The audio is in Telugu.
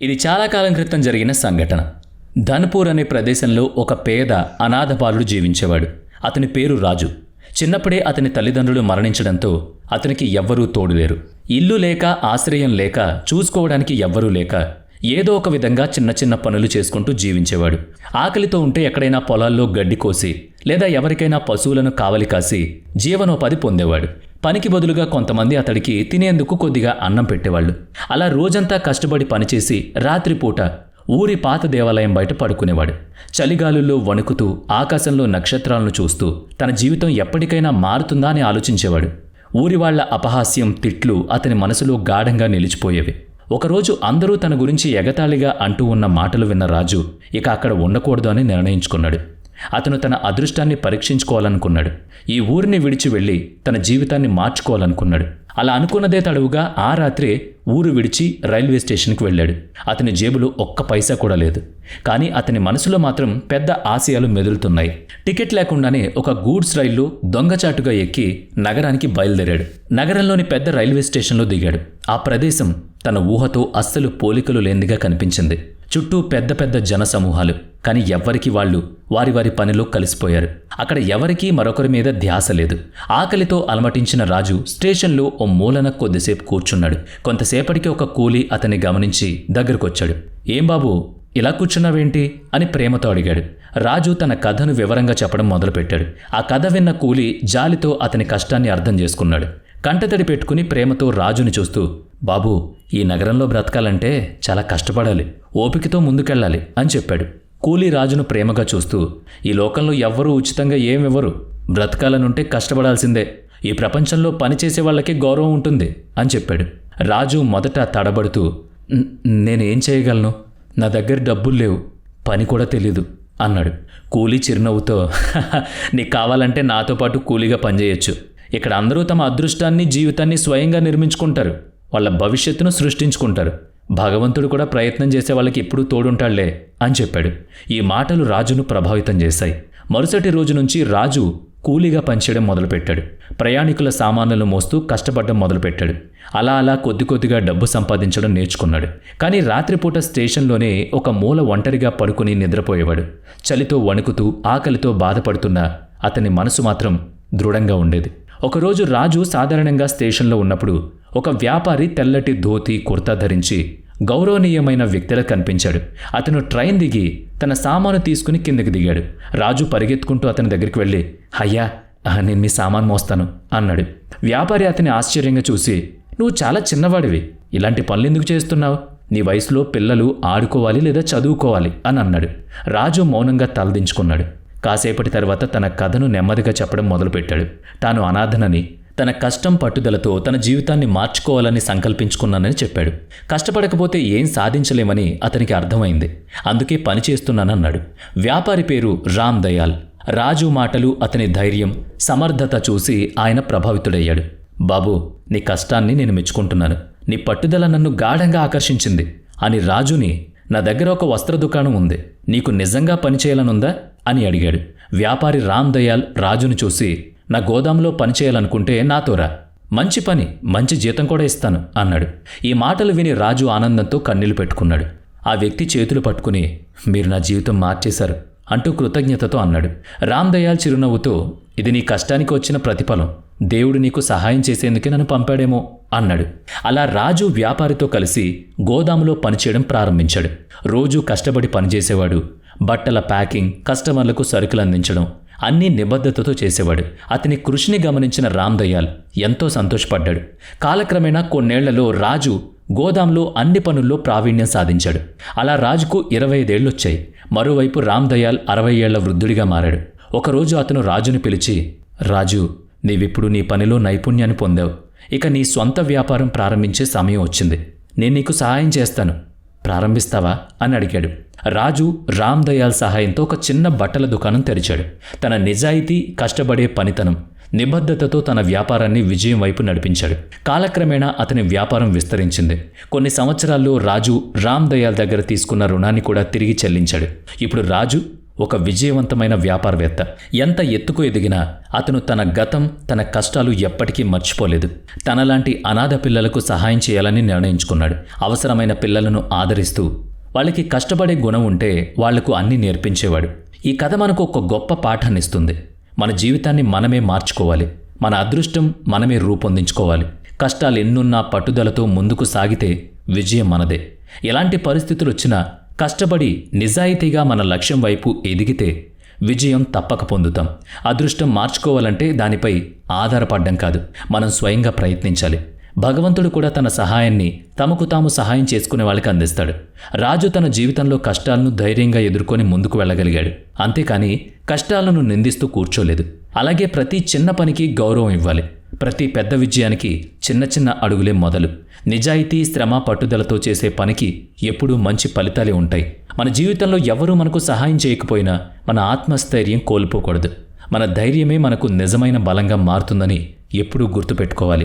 ఇది చాలా కాలం క్రితం జరిగిన సంఘటన. ధన్పూర్ అనే ప్రదేశంలో ఒక పేద అనాథ బాలుడు జీవించేవాడు. అతని పేరు రాజు. చిన్నప్పుడే అతని తల్లిదండ్రులు మరణించడంతో అతనికి ఎవ్వరూ తోడులేరు. ఇల్లు లేక, ఆశ్రయం లేక, చూసుకోవడానికి ఎవ్వరూ లేక ఏదో ఒక విధంగా చిన్న చిన్న పనులు చేసుకుంటూ జీవించేవాడు. ఆకలితో ఉంటే ఎక్కడైనా పొలాల్లో గడ్డి కోసి లేదా ఎవరికైనా పశువులను కావలి కాసి జీవనోపాధి పొందేవాడు. పనికి బదులుగా కొంతమంది అతడికి తినేందుకు కొద్దిగా అన్నం పెట్టేవాళ్ళు. అలా రోజంతా కష్టపడి పనిచేసి రాత్రిపూట ఊరి పాత దేవాలయం బయట పడుకునేవాడు. చలిగాలుల్లో వణుకుతూ ఆకాశంలో నక్షత్రాలను చూస్తూ తన జీవితం ఎప్పటికైనా మారుతుందా అని ఆలోచించేవాడు. ఊరి వాళ్ల అపహాస్యం, తిట్లు అతని మనసులో గాఢంగా నిలిచిపోయేవి. ఒకరోజు అందరూ తన గురించి ఎగతాళిగా అంటూ ఉన్న మాటలు విన్న రాజు ఇక అక్కడ ఉండకూడదు అని నిర్ణయించుకున్నాడు. అతను తన అదృష్టాన్ని పరీక్షించుకోవాలనుకున్నాడు. ఈ ఊరిని విడిచి వెళ్ళి తన జీవితాన్ని మార్చుకోవాలనుకున్నాడు. అలా అనుకున్నదే తడవుగా ఆ రాత్రే ఊరు విడిచి రైల్వే స్టేషన్కి వెళ్ళాడు. అతని జేబులో ఒక్క పైసా కూడా లేదు. కానీ అతని మనసులో మాత్రం పెద్ద ఆశయాలు మెదులుతున్నాయి. టికెట్ లేకుండానే ఒక గూడ్స్ రైల్లో దొంగచాటుగా ఎక్కి నగరానికి బయలుదేరాడు. నగరంలోని పెద్ద రైల్వే స్టేషన్లో దిగాడు. ఆ ప్రదేశం తన ఊహతో అస్సలు పోలికలు లేనిదిగా కనిపించింది. చుట్టూ పెద్ద పెద్ద జనసమూహాలు. కానీ ఎవ్వరికి వాళ్ళు వారి వారి పనిలో కలిసిపోయారు. అక్కడ ఎవరికీ మరొకరి మీద ధ్యాస లేదు. ఆకలితో అలమటించిన రాజు స్టేషన్లో ఓ మూలన కొద్దిసేపు కూర్చున్నాడు. కొంతసేపటికి ఒక కూలీ అతన్ని గమనించి దగ్గరకొచ్చాడు. ఏం బాబు, ఇలా కూర్చున్నావేంటి అని ప్రేమతో అడిగాడు. రాజు తన కథను వివరంగా చెప్పడం మొదలుపెట్టాడు. ఆ కథ విన్న కూలీ జాలితో అతని కష్టాన్ని అర్థం చేసుకున్నాడు. కంటతడి పెట్టుకుని ప్రేమతో రాజుని చూస్తూ, బాబూ, ఈ నగరంలో బ్రతకాలంటే చాలా కష్టపడాలి, ఓపికతో ముందుకెళ్ళాలి అని చెప్పాడు. కూలీ రాజును ప్రేమగా చూస్తూ, ఈ లోకంలో ఎవ్వరూ ఉచితంగా ఏమివ్వరు, బ్రతకాలనుంటే కష్టపడాల్సిందే, ఈ ప్రపంచంలో పనిచేసే వాళ్ళకి గౌరవం ఉంటుంది అని చెప్పాడు. రాజు మొదట తడబడుతూ, నేనేం చేయగలను, నా దగ్గర డబ్బులు లేవు, పని కూడా తెలీదు అన్నాడు. కూలీ చిరునవ్వుతో, నీకు కావాలంటే నాతో పాటు కూలీగా పనిచేయొచ్చు. ఇక్కడ అందరూ తమ అదృష్టాన్ని, జీవితాన్ని స్వయంగా నిర్మించుకుంటారు, వాళ్ళ భవిష్యత్తును సృష్టించుకుంటారు. భగవంతుడు కూడా ప్రయత్నం చేసే వాళ్ళకి ఎప్పుడూ తోడుంటాళ్లే అని చెప్పాడు. ఈ మాటలు రాజును ప్రభావితం చేశాయి. మరుసటి రోజు నుంచి రాజు కూలీగా పనిచేయడం మొదలుపెట్టాడు. ప్రయాణికుల సామాన్లను మోస్తూ కష్టపడడం మొదలుపెట్టాడు. అలా అలా కొద్ది కొద్దిగా డబ్బు సంపాదించడం నేర్చుకున్నాడు. కానీ రాత్రిపూట స్టేషన్లోనే ఒక మూల ఒంటరిగా పడుకుని నిద్రపోయేవాడు. చలితో వణుకుతూ ఆకలితో బాధపడుతున్న అతని మనసు మాత్రం దృఢంగా ఉండేది. ఒకరోజు రాజు సాధారణంగా స్టేషన్లో ఉన్నప్పుడు ఒక వ్యాపారి తెల్లటి ధోతి, కుర్తా ధరించి గౌరవనీయమైన వ్యక్తిలా కనిపించాడు. అతను ట్రైన్ దిగి తన సామాను తీసుకుని కిందకి దిగాడు. రాజు పరిగెత్తుకుంటూ అతని దగ్గరికి వెళ్ళి, అయ్యా, నేను మీ సామాను మోస్తాను అన్నాడు. వ్యాపారి అతని ఆశ్చర్యంగా చూసి, నువ్వు చాలా చిన్నవాడివి, ఇలాంటి పనులు ఎందుకు చేస్తున్నావు? నీ వయసులో పిల్లలు ఆడుకోవాలి లేదా చదువుకోవాలి అని అన్నాడు. రాజు మౌనంగా తలదించుకున్నాడు. కాసేపటి తర్వాత తన కథను నెమ్మదిగా చెప్పడం మొదలుపెట్టాడు. తాను అనాథనని, తన కష్టం పట్టుదలతో తన జీవితాన్ని మార్చుకోవాలని సంకల్పించుకున్నానని చెప్పాడు. కష్టపడకపోతే ఏం సాధించలేమని అతనికి అర్థమైంది. అందుకే పని చేస్తున్నానన్నాడు. వ్యాపారి పేరు రామ్ దయాల్. రాజు మాటలు, అతని ధైర్యం, సమర్థత చూసి ఆయన ప్రభావితుడయ్యాడు. బాబూ, నీ కష్టాన్ని నేను మెచ్చుకుంటున్నాను, నీ పట్టుదల నన్ను గాఢంగా ఆకర్షించింది అని రాజుని, నా దగ్గర ఒక వస్త్ర దుకాణం ఉంది, నీకు నిజంగా పనిచేయాలనుందా అని అడిగాడు. వ్యాపారి రామ్ దయాల్ రాజును చూసి, నా గోదాంలో పనిచేయాలనుకుంటే నాతో రా, మంచి పని, మంచి జీతం కూడా ఇస్తాను అన్నాడు. ఈ మాటలు విని రాజు ఆనందంతో కన్నీళ్లు పెట్టుకున్నాడు. ఆ వ్యక్తి చేతులు పట్టుకుని, మీరు నా జీవితం మార్చేశారు అంటూ కృతజ్ఞతతో అన్నాడు. రామ్ దయాల్ చిరునవ్వుతో, ఇది నీ కష్టానికి వచ్చిన ప్రతిఫలం, దేవుడు నీకు సహాయం చేసేందుకే నన్ను పంపాడేమో అన్నాడు. అలా రాజు వ్యాపారితో కలిసి గోదాములో పనిచేయడం ప్రారంభించాడు. రోజు కష్టపడి పనిచేసేవాడు. బట్టల ప్యాకింగ్, కస్టమర్లకు సరుకులు అందించడం అన్నీ నిబద్ధతతో చేసేవాడు. అతని కృషిని గమనించిన రామ్ దయాల్ ఎంతో సంతోషపడ్డాడు. కాలక్రమేణా కొన్నేళ్లలో రాజు గోదాంలో అన్ని పనుల్లో ప్రావీణ్యం సాధించాడు. అలా రాజుకు 25 ఏళ్లొచ్చాయి. మరోవైపు రామ్ దయాల్ 60 ఏళ్ల వృద్ధుడిగా మారాడు. ఒకరోజు అతను రాజుని పిలిచి, రాజు, నీవిప్పుడు నీ పనిలో నైపుణ్యాన్ని పొందావు, ఇక నీ సొంత వ్యాపారం ప్రారంభించే సమయం వచ్చింది, నేను నీకు సహాయం చేస్తాను, ప్రారంభిస్తావా అని అడిగాడు. రాజు రామ్ దయాల్ సహాయంతో ఒక చిన్న బట్టల దుకాణం తెరిచాడు. తన నిజాయితీ, కష్టపడే పనితనం, నిబద్ధతతో తన వ్యాపారాన్ని విజయం వైపు నడిపించాడు. కాలక్రమేణా అతని వ్యాపారం విస్తరించింది. కొన్ని సంవత్సరాల్లో రాజు రామ్ దయాల్ దగ్గర తీసుకున్న రుణాన్ని కూడా తిరిగి చెల్లించాడు. ఇప్పుడు రాజు ఒక విజయవంతమైన వ్యాపారవేత్త. ఎంత ఎత్తుకు ఎదిగినా అతను తన గతం, తన కష్టాలు ఎప్పటికీ మర్చిపోలేదు. తనలాంటి అనాథ పిల్లలకు సహాయం చేయాలని నిర్ణయించుకున్నాడు. అవసరమైన పిల్లలను ఆదరిస్తూ వాళ్ళకి కష్టపడే గుణం ఉంటే వాళ్లకు అన్నీ నేర్పించేవాడు. ఈ కథ మనకు ఒక గొప్ప పాఠాన్నిస్తుంది. మన జీవితాన్ని మనమే మార్చుకోవాలి. మన అదృష్టం మనమే రూపొందించుకోవాలి. కష్టాలు ఎన్నున్నా పట్టుదలతో ముందుకు సాగితే విజయం మనదే. ఎలాంటి పరిస్థితులు వచ్చినా కష్టపడి నిజాయితీగా మన లక్ష్యం వైపు ఎదిగితే విజయం తప్పక పొందుతాం. అదృష్టం మార్చుకోవాలంటే దానిపై ఆధారపడ్డం కాదు, మనం స్వయంగా ప్రయత్నించాలి. భగవంతుడు కూడా తన సహాయాన్ని తమకు తాము సహాయం చేసుకునే వాళ్ళకి అందిస్తాడు. రాజు తన జీవితంలో కష్టాలను ధైర్యంగా ఎదుర్కొని ముందుకు వెళ్ళగలిగాడు. అంతేకాని కష్టాలను నిందిస్తూ కూర్చోలేదు. అలాగే ప్రతి చిన్న పనికి గౌరవం ఇవ్వాలి. ప్రతి పెద్ద విజయానికి చిన్న చిన్న అడుగులే మొదలు. నిజాయితీ, శ్రమ, పట్టుదలతో చేసే పనికి ఎప్పుడూ మంచి ఫలితాలే ఉంటాయి. మన జీవితంలో ఎవరూ మనకు సహాయం చేయకపోయినా మన ఆత్మస్థైర్యం కోల్పోకూడదు. మన ధైర్యమే మనకు నిజమైన బలంగా మారుతుందని ఎప్పుడూ గుర్తుపెట్టుకోవాలి.